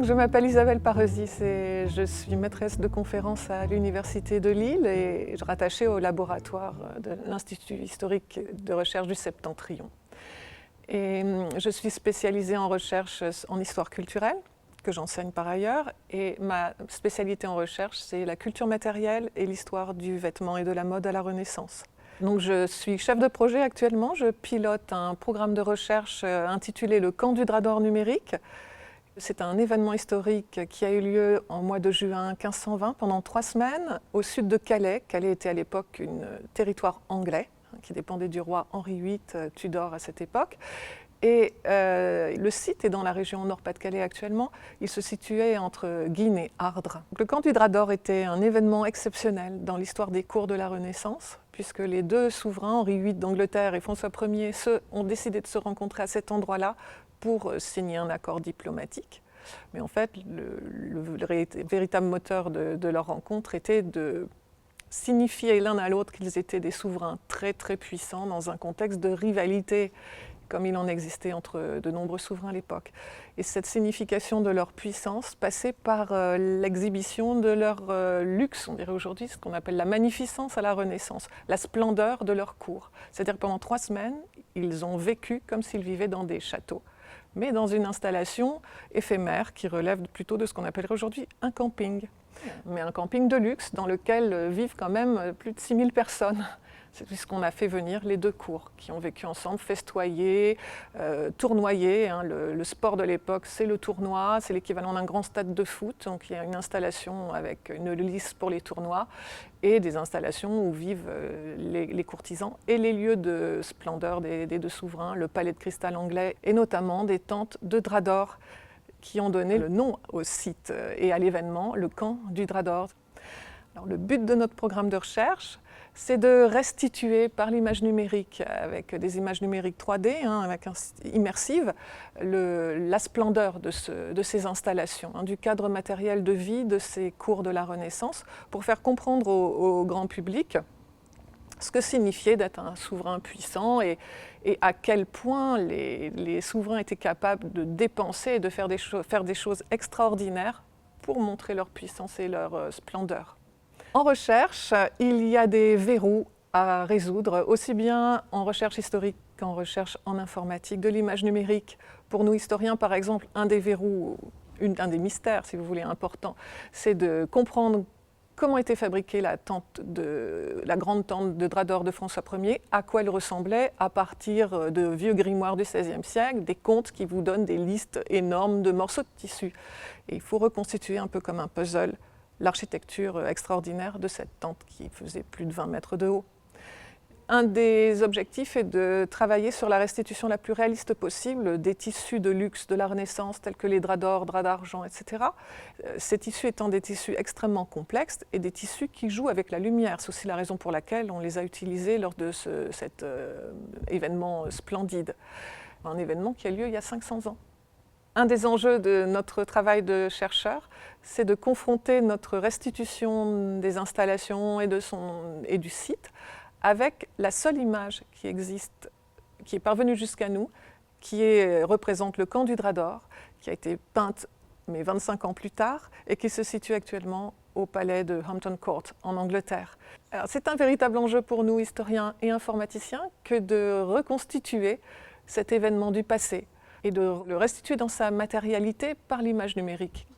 Donc, je m'appelle Isabelle Parezis et je suis maîtresse de conférences à l'Université de Lille et je rattachée au laboratoire de l'Institut historique de recherche du Septentrion. Et je suis spécialisée en recherche en histoire culturelle, que j'enseigne par ailleurs, et ma spécialité en recherche, c'est la culture matérielle et l'histoire du vêtement et de la mode à la Renaissance. Donc je suis chef de projet actuellement, je pilote un programme de recherche intitulé Le Camp du Drap d'Or numérique. C'est un événement historique qui a eu lieu en mois de juin 1520 pendant 3 semaines au sud de Calais. Calais était à l'époque un territoire anglais qui dépendait du roi Henri VIII Tudor à cette époque. Et le site est dans la région Nord-Pas-de-Calais actuellement. Il se situait entre Guînes et Ardres. Le Camp du Drap d'Or était un événement exceptionnel dans l'histoire des cours de la Renaissance, puisque les deux souverains, Henri VIII d'Angleterre et François Ier, ont décidé de se rencontrer à cet endroit-là pour signer un accord diplomatique. Mais en fait, le véritable moteur de leur rencontre était de signifier l'un à l'autre qu'ils étaient des souverains très très puissants dans un contexte de rivalité comme il en existait entre de nombreux souverains à l'époque. Et cette signification de leur puissance passait par l'exhibition de leur luxe, on dirait aujourd'hui, ce qu'on appelle la magnificence à la Renaissance, la splendeur de leur cour. C'est-à-dire que pendant 3 semaines, ils ont vécu comme s'ils vivaient dans des châteaux, mais dans une installation éphémère qui relève plutôt de ce qu'on appellerait aujourd'hui un camping. Mais un camping de luxe dans lequel vivent quand même plus de 6000 personnes. C'est puisqu'on a fait venir les deux cours qui ont vécu ensemble, festoyés, tournoyés. Hein. Le sport de l'époque, c'est le tournoi, c'est l'équivalent d'un grand stade de foot. Donc il y a une installation avec une lice pour les tournois et des installations où vivent les courtisans et les lieux de splendeur des deux souverains, le palais de cristal anglais et notamment des tentes de drap d'or qui ont donné le nom au site et à l'événement, le camp du drap d'or. Alors, le but de notre programme de recherche, c'est de restituer par l'image numérique, avec des images numériques 3D, immersives, la splendeur de ces installations, du cadre matériel de vie de ces cours de la Renaissance, pour faire comprendre au grand public ce que signifiait d'être un souverain puissant et à quel point les souverains étaient capables de dépenser et de faire des choses extraordinaires pour montrer leur puissance et leur splendeur. En recherche, il y a des verrous à résoudre, aussi bien en recherche historique qu'en recherche en informatique, de l'image numérique. Pour nous historiens, par exemple, un des verrous, un des mystères, si vous voulez, important, c'est de comprendre comment était fabriquée la grande tente de drap d'or de François Ier, à quoi elle ressemblait à partir de vieux grimoires du XVIe siècle, des contes qui vous donnent des listes énormes de morceaux de tissu. Et il faut reconstituer un peu comme un puzzle l'architecture extraordinaire de cette tente qui faisait plus de 20 mètres de haut. Un des objectifs est de travailler sur la restitution la plus réaliste possible des tissus de luxe de la Renaissance, tels que les draps d'or, draps d'argent, etc. Ces tissus étant des tissus extrêmement complexes et des tissus qui jouent avec la lumière. C'est aussi la raison pour laquelle on les a utilisés lors de cet événement splendide. Un événement qui a lieu il y a 500 ans. Un des enjeux de notre travail de chercheur, c'est de confronter notre restitution des installations et du site avec la seule image qui existe, qui est parvenue jusqu'à nous, qui représente le camp du drap d'or, qui a été peinte mais 25 ans plus tard et qui se situe actuellement au palais de Hampton Court en Angleterre. C'est un véritable enjeu pour nous, historiens et informaticiens, que de reconstituer cet événement du passé et de le restituer dans sa matérialité par l'image numérique